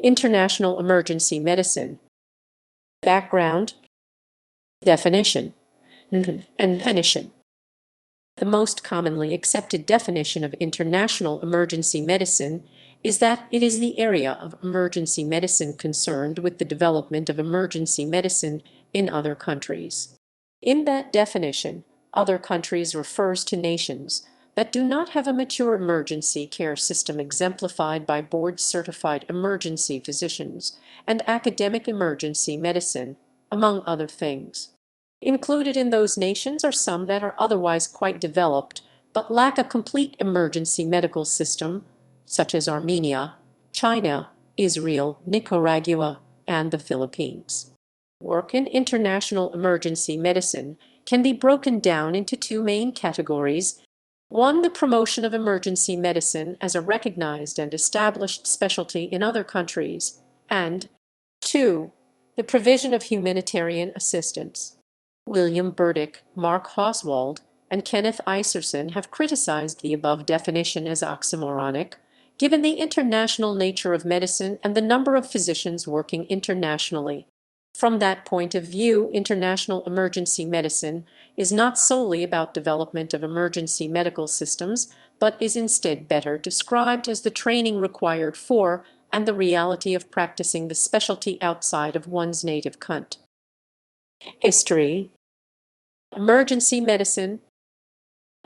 International emergency medicine. Background, definition, and definition. The most commonly accepted definition of international emergency medicine is that it is the area of emergency medicine concerned with the development of emergency medicine in other countries. In that definition, other countries refers to nations that do not have a mature emergency care system exemplified by board-certified emergency physicians and academic emergency medicine, among other things. Included in those nations are some that are otherwise quite developed but lack a complete emergency medical system, such as Armenia, China, Israel, Nicaragua, and the Philippines. Work in international emergency medicine can be broken down into two main categories. One, the promotion of emergency medicine as a recognized and established specialty in other countries, and two, the provision of humanitarian assistance. William Burdick, Mark Oswald, and Kenneth Iserson have criticized the above definition as oxymoronic, given the international nature of medicine and the number of physicians working internationally. From that point of view, international emergency medicine is not solely about development of emergency medical systems, but is instead better described as the training required for and the reality of practicing the specialty outside of one's native country. History. Emergency medicine.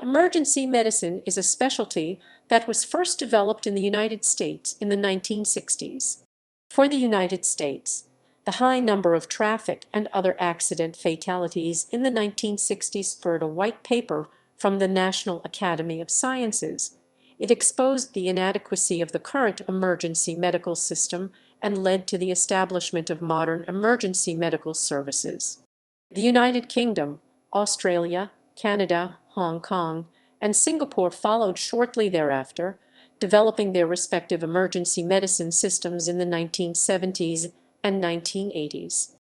Emergency medicine is a specialty that was first developed in the United States in the 1960s. For the United States, the high number of traffic and other accident fatalities in the 1960s spurred a white paper from the National Academy of Sciences. It exposed the inadequacy of the current emergency medical system and led to the establishment of modern emergency medical services. The United Kingdom, Australia, Canada, Hong Kong, and Singapore followed shortly thereafter, developing their respective emergency medicine systems in the 1970s and 1980s.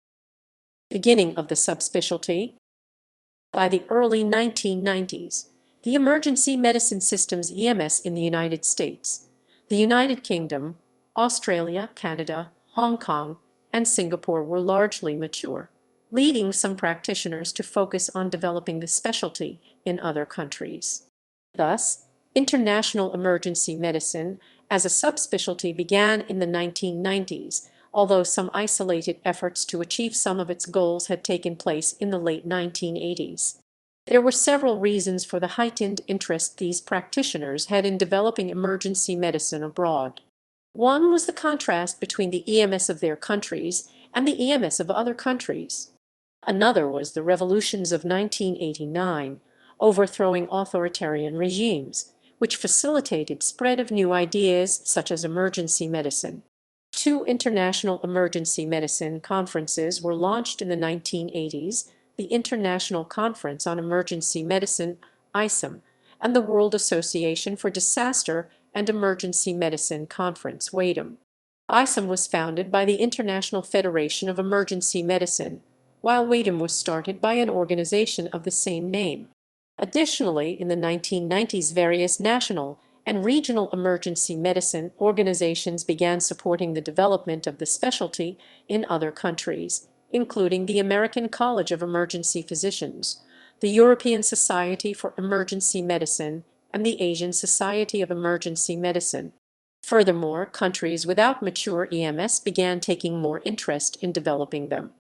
Beginning of the subspecialty. By the early 1990s, the emergency medicine systems EMS in the United States, the United Kingdom, Australia, Canada, Hong Kong, and Singapore were largely mature, leading some practitioners to focus on developing the specialty in other countries. Thus, international emergency medicine as a subspecialty began in the 1990s, although some isolated efforts to achieve some of its goals had taken place in the late 1980s. There were several reasons for the heightened interest these practitioners had in developing emergency medicine abroad. One was the contrast between the EMS of their countries and the EMS of other countries. Another was the revolutions of 1989, overthrowing authoritarian regimes, which facilitated spread of new ideas such as emergency medicine. Two international emergency medicine conferences were launched in the 1980s, the International Conference on Emergency Medicine, ISEM, and the World Association for Disaster and Emergency Medicine Conference, WADEM. ISEM was founded by the International Federation of Emergency Medicine, while WADEM was started by an organization of the same name. Additionally, in the 1990s, various national and regional emergency medicine organizations began supporting the development of the specialty in other countries, including the American College of Emergency Physicians, the European Society for Emergency Medicine, and the Asian Society of Emergency Medicine. Furthermore, countries without mature EMS began taking more interest in developing them.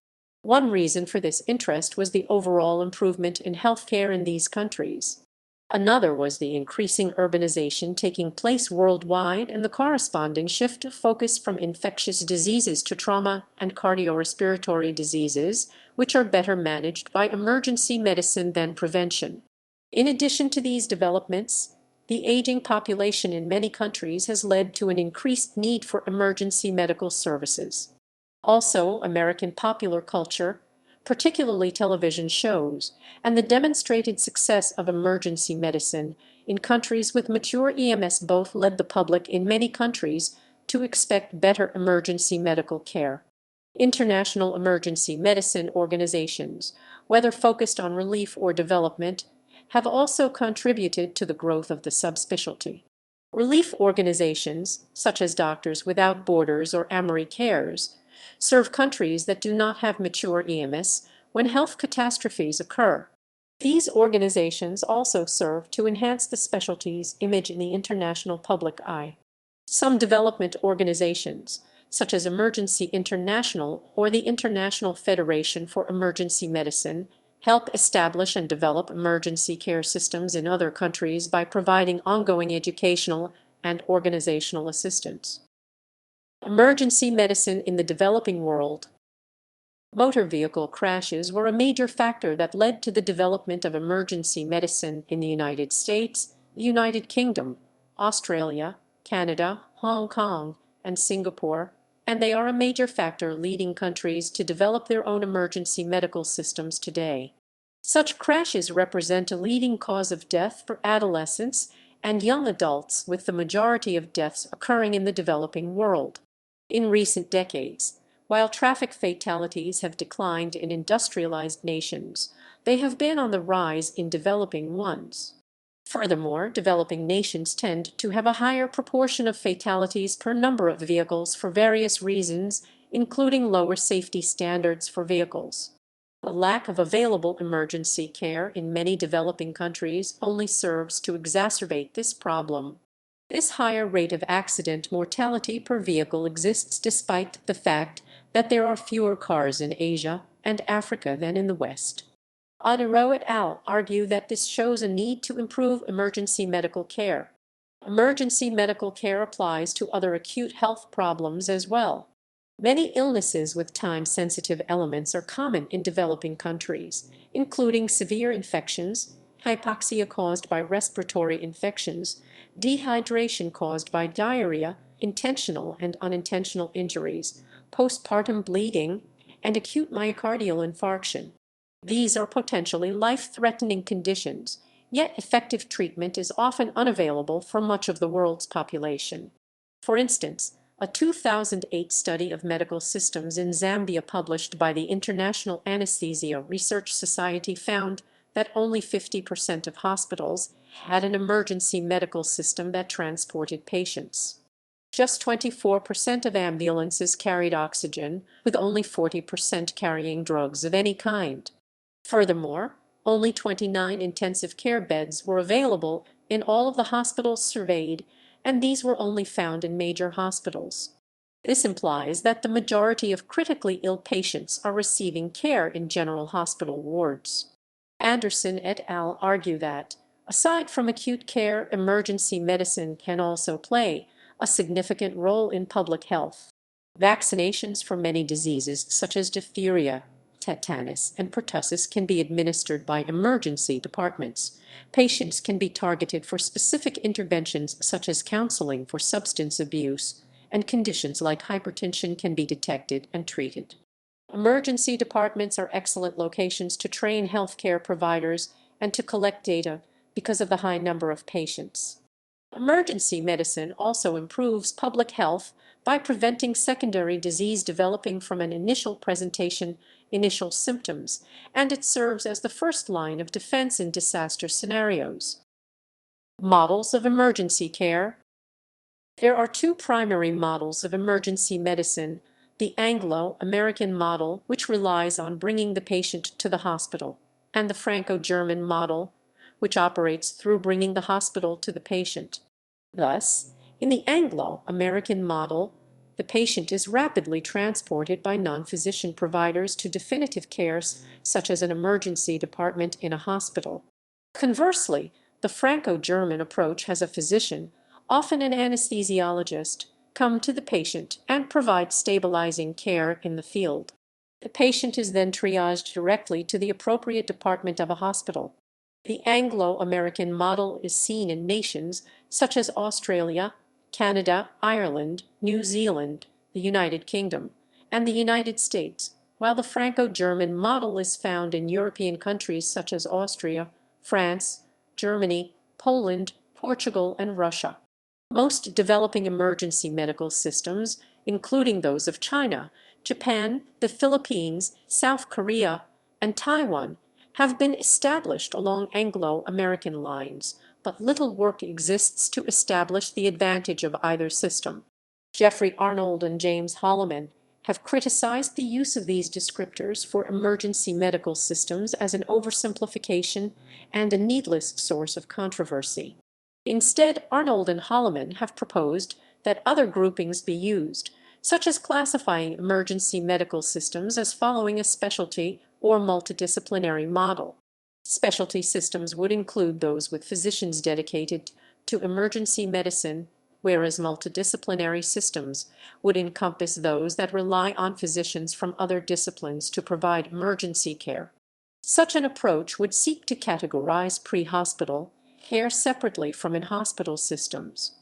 One reason for this interest was the overall improvement in healthcare in these countries. Another was the increasing urbanization taking place worldwide and the corresponding shift of focus from infectious diseases to trauma and cardiorespiratory diseases, which are better managed by emergency medicine than prevention. In addition to these developments, the aging population in many countries has led to an increased need for emergency medical services. Also, American popular culture, particularly television shows, and the demonstrated success of emergency medicine in countries with mature EMS both led the public in many countries to expect better emergency medical care. International emergency medicine organizations, whether focused on relief or development, have also contributed to the growth of the subspecialty. Relief organizations, such as Doctors Without Borders or Amory Cares, serve countries that do not have mature EMS when health catastrophes occur. These organizations also serve to enhance the specialty's image in the international public eye. Some development organizations, such as Emergency International or the International Federation for Emergency Medicine, help establish and develop emergency care systems in other countries by providing ongoing educational and organizational assistance. Emergency medicine in the developing world. Motor vehicle crashes were a major factor that led to the development of emergency medicine in the United States, the United Kingdom, Australia, Canada, Hong Kong, and Singapore, and they are a major factor leading countries to develop their own emergency medical systems today. Such crashes represent a leading cause of death for adolescents and young adults, with the majority of deaths occurring in the developing world. In recent decades, while traffic fatalities have declined in industrialized nations, they have been on the rise in developing ones. Furthermore, developing nations tend to have a higher proportion of fatalities per number of vehicles for various reasons, including lower safety standards for vehicles. The lack of available emergency care in many developing countries only serves to exacerbate this problem. This higher rate of accident mortality per vehicle exists despite the fact that there are fewer cars in Asia and Africa than in the West. Adero et al. Argue that this shows a need to improve emergency medical care. Emergency medical care applies to other acute health problems as well. Many illnesses with time-sensitive elements are common in developing countries, including severe infections, hypoxia caused by respiratory infections, dehydration caused by diarrhea, intentional and unintentional injuries, postpartum bleeding, and acute myocardial infarction. These are potentially life-threatening conditions, yet effective treatment is often unavailable for much of the world's population. For instance, a 2008 study of medical systems in Zambia published by the International Anesthesia Research Society found that only 50% of hospitals had an emergency medical system that transported patients. Just 24% of ambulances carried oxygen, with only 40% carrying drugs of any kind. Furthermore, only 29 intensive care beds were available in all of the hospitals surveyed, and these were only found in major hospitals. This implies that the majority of critically ill patients are receiving care in general hospital wards. Anderson et al. Argue that, aside from acute care, emergency medicine can also play a significant role in public health. Vaccinations for many diseases such as diphtheria, tetanus, and pertussis can be administered by emergency departments. Patients can be targeted for specific interventions such as counseling for substance abuse, and conditions like hypertension can be detected and treated. Emergency departments are excellent locations to train healthcare providers and to collect data because of the high number of patients. Emergency medicine also improves public health by preventing secondary disease developing from an initial presentation, initial symptoms, and it serves as the first line of defense in disaster scenarios. Models of emergency care. There are two primary models of emergency medicine: the Anglo-American model, which relies on bringing the patient to the hospital, and the Franco-German model, which operates through bringing the hospital to the patient. Thus, in the Anglo-American model, the patient is rapidly transported by non-physician providers to definitive care, such as an emergency department in a hospital. Conversely, the Franco-German approach has a physician, often an anesthesiologist, come to the patient and provide stabilizing care in the field. The patient is then triaged directly to the appropriate department of a hospital. The Anglo-American model is seen in nations such as Australia, Canada, Ireland, New Zealand, the United Kingdom, and the United States, while the Franco-German model is found in European countries such as Austria, France, Germany, Poland, Portugal, and Russia. Most developing emergency medical systems, including those of China, Japan, the Philippines, South Korea, and Taiwan, have been established along Anglo-American lines, but little work exists to establish the advantage of either system. Jeffrey Arnold and James Holloman have criticized the use of these descriptors for emergency medical systems as an oversimplification and a needless source of controversy. Instead, Arnold and Holloman have proposed that other groupings be used, such as classifying emergency medical systems as following a specialty or multidisciplinary model. Specialty systems would include those with physicians dedicated to emergency medicine, whereas multidisciplinary systems would encompass those that rely on physicians from other disciplines to provide emergency care. Such an approach would seek to categorize pre-hospital care separately from in-hospital systems.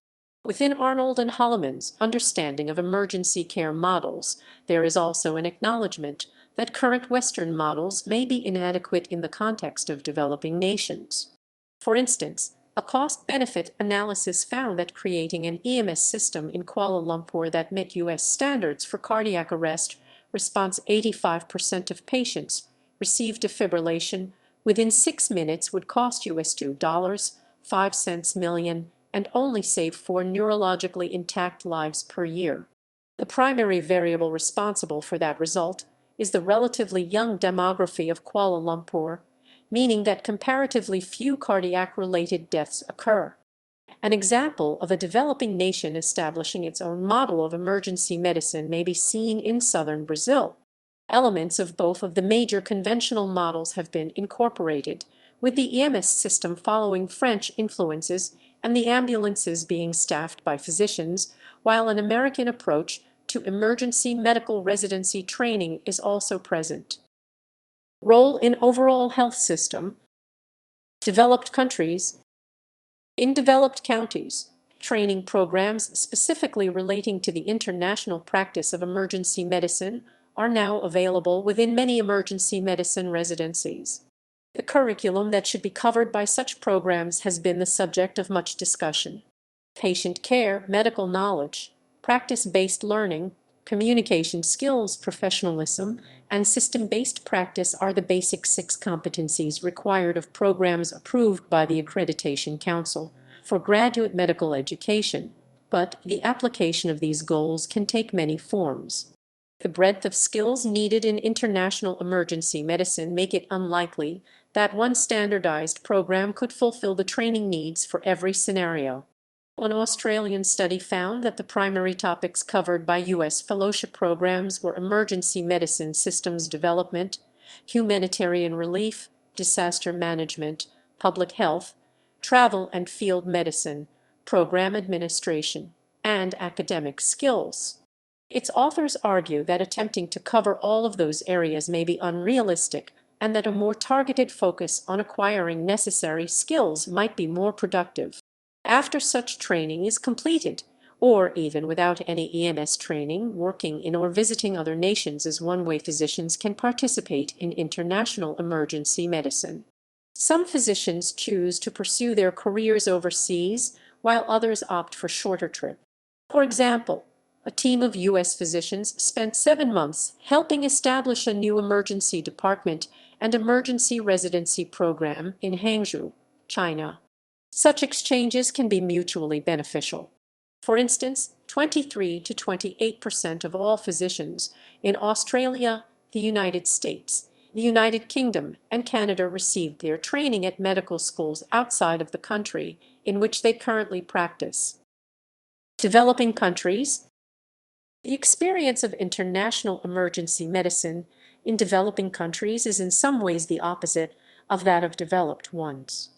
Within Arnold and Holloman's understanding of emergency care models, there is also an acknowledgement that current Western models may be inadequate in the context of developing nations. For instance, a cost-benefit analysis found that creating an EMS system in Kuala Lumpur that met U.S. standards for cardiac arrest response 85% of patients received defibrillation within 6 minutes would cost US $2.05 million and only save 4 neurologically intact lives per year. The primary variable responsible for that result is the relatively young demography of Kuala Lumpur, meaning that comparatively few cardiac-related deaths occur. An example of a developing nation establishing its own model of emergency medicine may be seen in southern Brazil. Elements of both of the major conventional models have been incorporated, with the EMS system following French influences and the ambulances being staffed by physicians, while an American approach to emergency medical residency training is also present. Role in overall health system. Developed countries. In developed counties, training programs specifically relating to the international practice of emergency medicine are now available within many emergency medicine residencies. The curriculum that should be covered by such programs has been the subject of much discussion. Patient care, medical knowledge, practice-based learning, communication skills, professionalism, and system-based practice are the basic 6 competencies required of programs approved by the Accreditation Council for graduate medical education, but the application of these goals can take many forms. The breadth of skills needed in international emergency medicine make it unlikely that one standardized program could fulfill the training needs for every scenario. An Australian study found that the primary topics covered by U.S. fellowship programs were emergency medicine systems development, humanitarian relief, disaster management, public health, travel and field medicine, program administration, and academic skills. Its authors argue that attempting to cover all of those areas may be unrealistic and that a more targeted focus on acquiring necessary skills might be more productive. After such training is completed, or even without any EMS training, working in or visiting other nations is one way physicians can participate in international emergency medicine. Some physicians choose to pursue their careers overseas, while others opt for shorter trips. For example, a team of U.S. physicians spent 7 months helping establish a new emergency department and emergency residency program in Hangzhou, China. Such exchanges can be mutually beneficial. For instance, 23 to 28% of all physicians in Australia, the United States, the United Kingdom, and Canada received their training at medical schools outside of the country in which they currently practice. Developing countries. The experience of international emergency medicine in developing countries is in some ways the opposite of that of developed ones.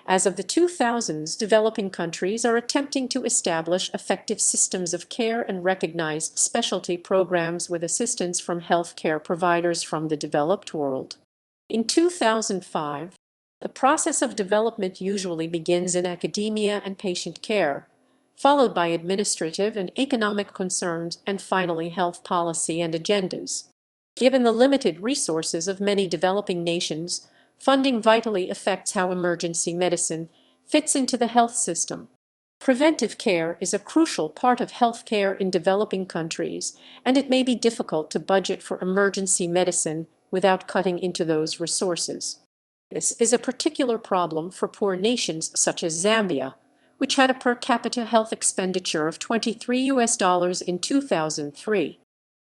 As of the 2000s, developing countries are attempting to establish effective systems of care and recognized specialty programs with assistance from healthcare providers from the developed world. In 2005, the process of development usually begins in academia and patient care, followed by administrative and economic concerns, and finally health policy and agendas. Given the limited resources of many developing nations, funding vitally affects how emergency medicine fits into the health system. Preventive care is a crucial part of healthcare in developing countries, and it may be difficult to budget for emergency medicine without cutting into those resources. This is a particular problem for poor nations such as Zambia, which had a per capita health expenditure of $23 in 2003.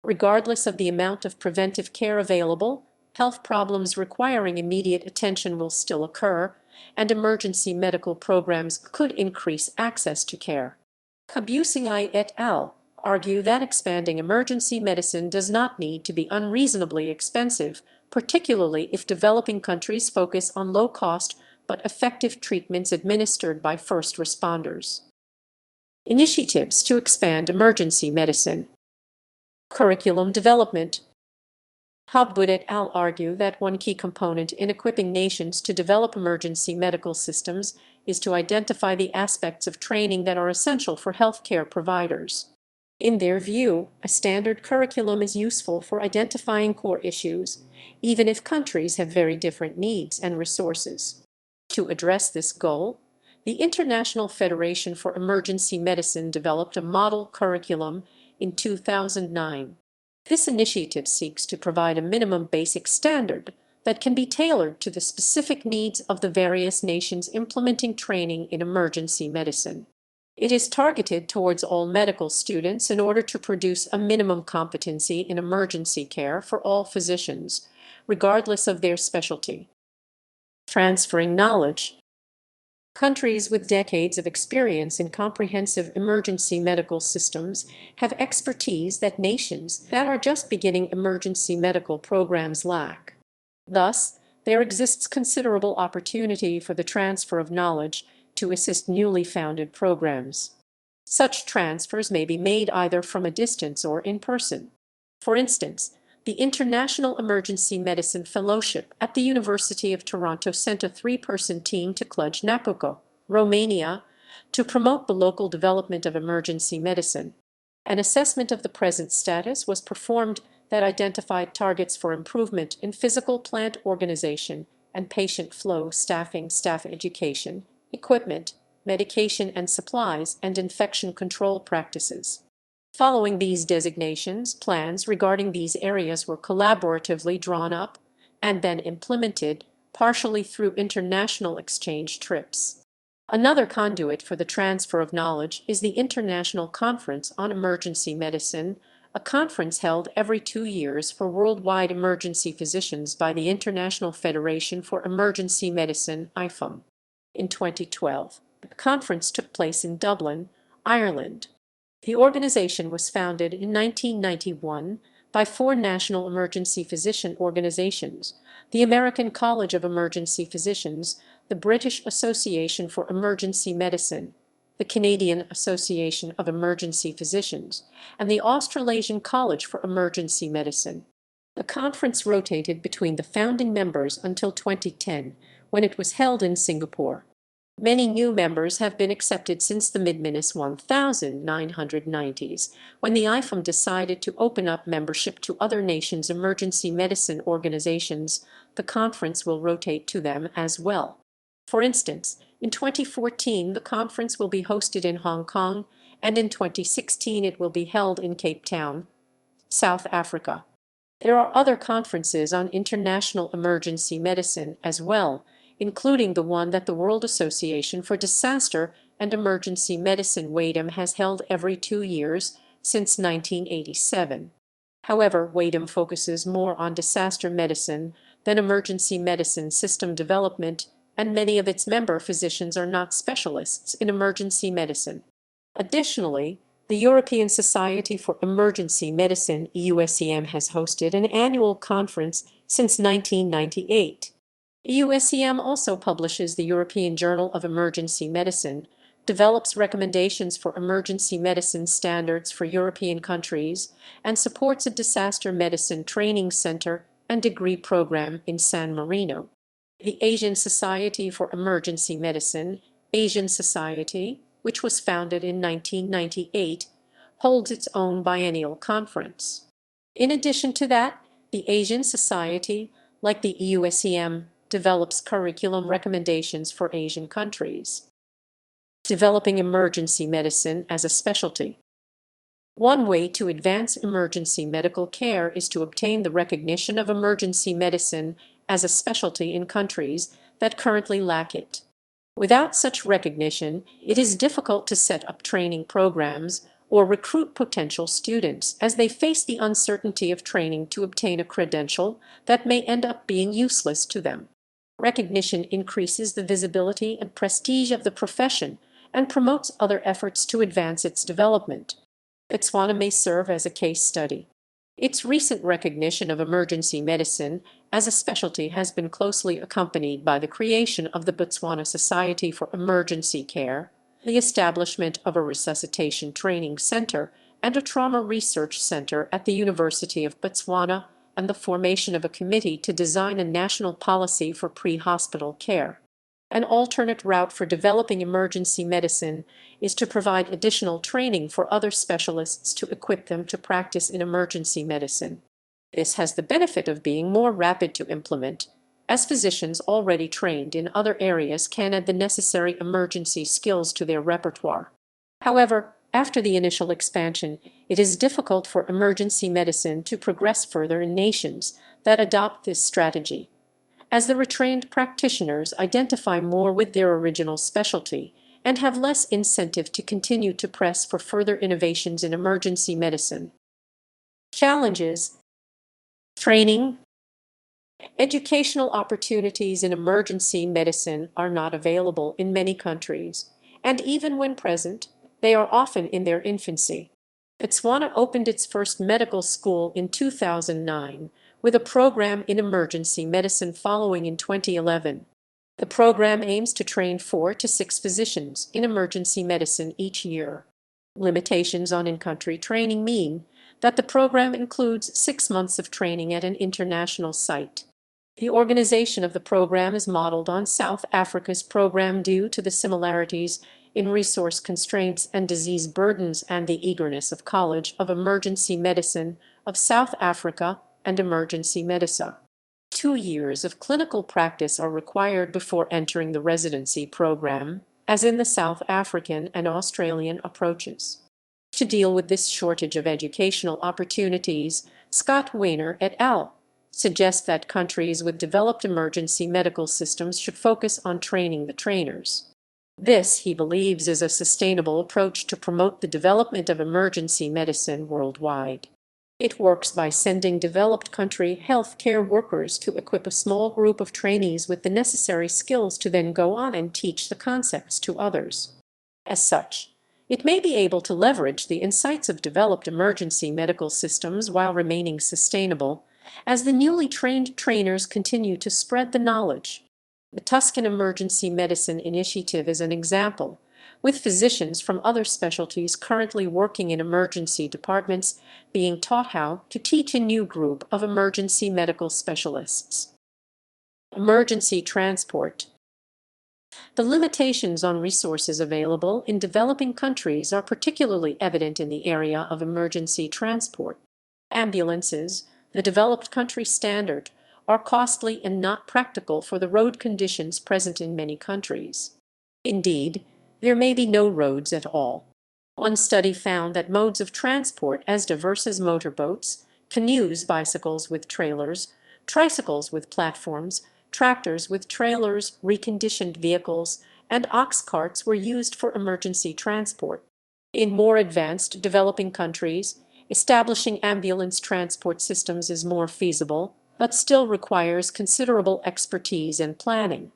Regardless of the amount of preventive care available, health problems requiring immediate attention will still occur, and emergency medical programs could increase access to care. Kabusing et al. Argue that expanding emergency medicine does not need to be unreasonably expensive, particularly if developing countries focus on low-cost but effective treatments administered by first responders. Initiatives to expand emergency medicine. Curriculum development. Hobwood et al. Argue that one key component in equipping nations to develop emergency medical systems is to identify the aspects of training that are essential for healthcare providers. In their view, a standard curriculum is useful for identifying core issues, even if countries have very different needs and resources. To address this goal, the International Federation for Emergency Medicine developed a model curriculum in 2009. This initiative seeks to provide a minimum basic standard that can be tailored to the specific needs of the various nations implementing training in emergency medicine. It is targeted towards all medical students in order to produce a minimum competency in emergency care for all physicians, regardless of their specialty. Transferring knowledge. Countries with decades of experience in comprehensive emergency medical systems have expertise that nations that are just beginning emergency medical programs lack. Thus, there exists considerable opportunity for the transfer of knowledge to assist newly founded programs. Such transfers may be made either from a distance or in person. For instance, the International Emergency Medicine Fellowship at the University of Toronto sent a 3-person team to Cluj-Napoca, Romania, to promote the local development of emergency medicine. An assessment of the present status was performed that identified targets for improvement in physical plant organization and patient flow, staffing, staff education, equipment, medication and supplies, and infection control practices. Following these designations, plans regarding these areas were collaboratively drawn up and then implemented, partially through international exchange trips. Another conduit for the transfer of knowledge is the International Conference on Emergency Medicine, a conference held every 2 years for worldwide emergency physicians by the International Federation for Emergency Medicine, IFEM. In 2012, the conference took place in Dublin, Ireland. The organization was founded in 1991 by 4 national emergency physician organizations: the American College of Emergency Physicians, the British Association for Emergency Medicine, the Canadian Association of Emergency Physicians, and the Australasian College for Emergency Medicine. The conference rotated between the founding members until 2010, when it was held in Singapore. Many new members have been accepted since the mid-1990s, when the IFEM decided to open up membership to other nations' emergency medicine organizations. The conference will rotate to them as well. For instance, in 2014 the conference will be hosted in Hong Kong, and in 2016 it will be held in Cape Town, South Africa. There are other conferences on international emergency medicine as well, including the one that the World Association for Disaster and Emergency Medicine (WADEM) has held every 2 years since 1987. However, WADEM focuses more on disaster medicine than emergency medicine system development, and many of its member physicians are not specialists in emergency medicine. Additionally, the European Society for Emergency Medicine (EUSEM) has hosted an annual conference since 1998. EUSEM also publishes the European Journal of Emergency Medicine, develops recommendations for emergency medicine standards for European countries, and supports a disaster medicine training center and degree program in San Marino. The Asian Society for Emergency Medicine, Asian Society, which was founded in 1998, holds its own biennial conference. In addition to that, the Asian Society, like the EUSEM, develops curriculum recommendations for Asian countries. Developing emergency medicine as a specialty. One way to advance emergency medical care is to obtain the recognition of emergency medicine as a specialty in countries that currently lack it. Without such recognition, it is difficult to set up training programs or recruit potential students as they face the uncertainty of training to obtain a credential that may end up being useless to them. Recognition increases the visibility and prestige of the profession and promotes other efforts to advance its development. Botswana may serve as a case study. Its recent recognition of emergency medicine as a specialty has been closely accompanied by the creation of the Botswana Society for Emergency Care, the establishment of a resuscitation training center and a trauma research center at the University of Botswana, and the formation of a committee to design a national policy for pre-hospital care. An alternate route for developing emergency medicine is to provide additional training for other specialists to equip them to practice in emergency medicine. This has the benefit of being more rapid to implement, as physicians already trained in other areas can add the necessary emergency skills to their repertoire. However, after the initial expansion, it is difficult for emergency medicine to progress further in nations that adopt this strategy, as the retrained practitioners identify more with their original specialty and have less incentive to continue to press for further innovations in emergency medicine. Challenges: training. Educational opportunities in emergency medicine are not available in many countries, and even when present, they are often in their infancy. Botswana opened its first medical school in 2009, with a program in emergency medicine following in 2011. The program aims to train 4 to 6 physicians in emergency medicine each year. Limitations on in-country training mean that the program includes 6 months of training at an international site. The organization of the program is modeled on South Africa's program due to the similarities in resource constraints and disease burdens and the eagerness of College of Emergency Medicine of South Africa and Emergency Medicine. 2 years of clinical practice are required before entering the residency program, as in the South African and Australian approaches. To deal with this shortage of educational opportunities, Scott Weiner et al. Suggests that countries with developed emergency medical systems should focus on training the trainers. This, he believes, is a sustainable approach to promote the development of emergency medicine worldwide. It works by sending developed country healthcare workers to equip a small group of trainees with the necessary skills to then go on and teach the concepts to others. As such, it may be able to leverage the insights of developed emergency medical systems while remaining sustainable, as the newly trained trainers continue to spread the knowledge. The Tuscan Emergency Medicine Initiative is an example, with physicians from other specialties currently working in emergency departments being taught how to teach a new group of emergency medical specialists. Emergency transport. The limitations on resources available in developing countries are particularly evident in the area of emergency transport. Ambulances, the developed country standard, are costly and not practical for the road conditions present in many countries. Indeed, there may be no roads at all. One study found that modes of transport as diverse as motorboats, canoes, bicycles with trailers, tricycles with platforms, tractors with trailers, reconditioned vehicles, and ox carts were used for emergency transport. In more advanced developing countries, establishing ambulance transport systems is more feasible, but still requires considerable expertise and planning.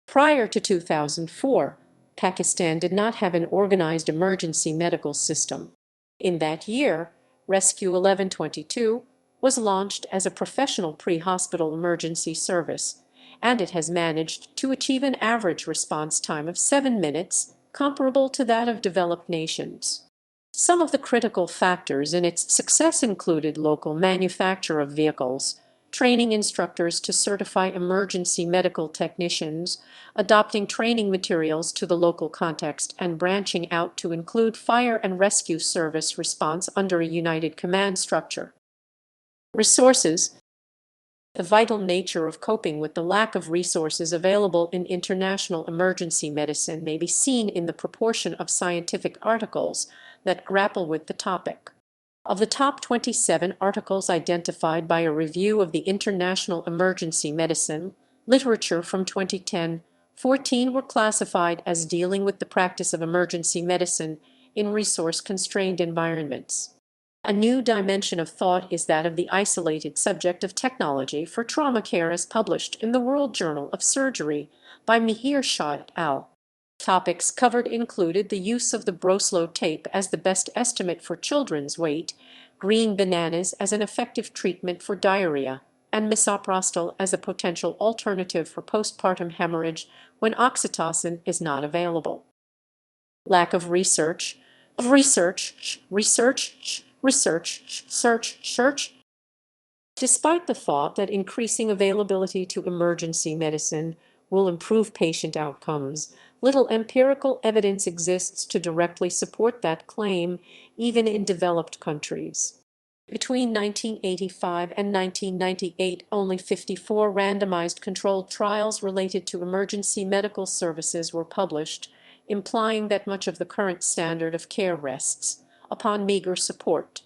Prior to 2004, Pakistan did not have an organized emergency medical system. In that year, Rescue 1122 was launched as a professional pre-hospital emergency service, and it has managed to achieve an average response time of 7 minutes, comparable to that of developed nations. Some of the critical factors in its success included local manufacture of vehicles, training instructors to certify emergency medical technicians, adopting training materials to the local context, and branching out to include fire and rescue service response under a united command structure. Resources. The vital nature of coping with the lack of resources available in international emergency medicine may be seen in the proportion of scientific articles that grapple with the topic. Of the top 27 articles identified by a review of the International Emergency Medicine literature from 2010, 14 were classified as dealing with the practice of emergency medicine in resource-constrained environments. A new dimension of thought is that of the isolated subject of technology for trauma care as published in the World Journal of Surgery by Mihir Shah et al. Topics covered included the use of the Broslow tape as the best estimate for children's weight, green bananas as an effective treatment for diarrhea, and misoprostol as a potential alternative for postpartum hemorrhage when oxytocin is not available. Lack of research, search. Despite the thought that increasing availability to emergency medicine will improve patient outcomes, little empirical evidence exists to directly support that claim, even in developed countries. Between 1985 and 1998, only 54 randomized controlled trials related to emergency medical services were published, implying that much of the current standard of care rests upon meager support.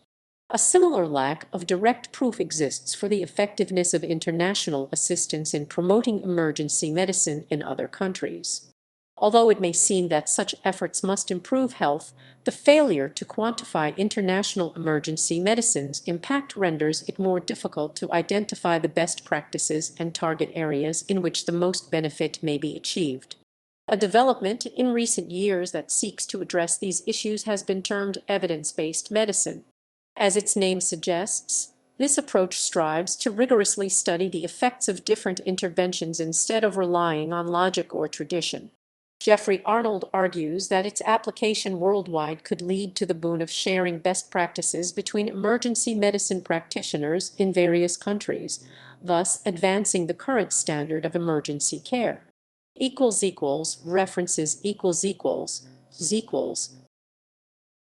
A similar lack of direct proof exists for the effectiveness of international assistance in promoting emergency medicine in other countries. Although it may seem that such efforts must improve health, the failure to quantify international emergency medicine's impact renders it more difficult to identify the best practices and target areas in which the most benefit may be achieved. A development in recent years that seeks to address these issues has been termed evidence-based medicine. As its name suggests, this approach strives to rigorously study the effects of different interventions instead of relying on logic or tradition. Jeffrey Arnold argues that its application worldwide could lead to the boon of sharing best practices between emergency medicine practitioners in various countries, thus advancing the current standard of emergency care. References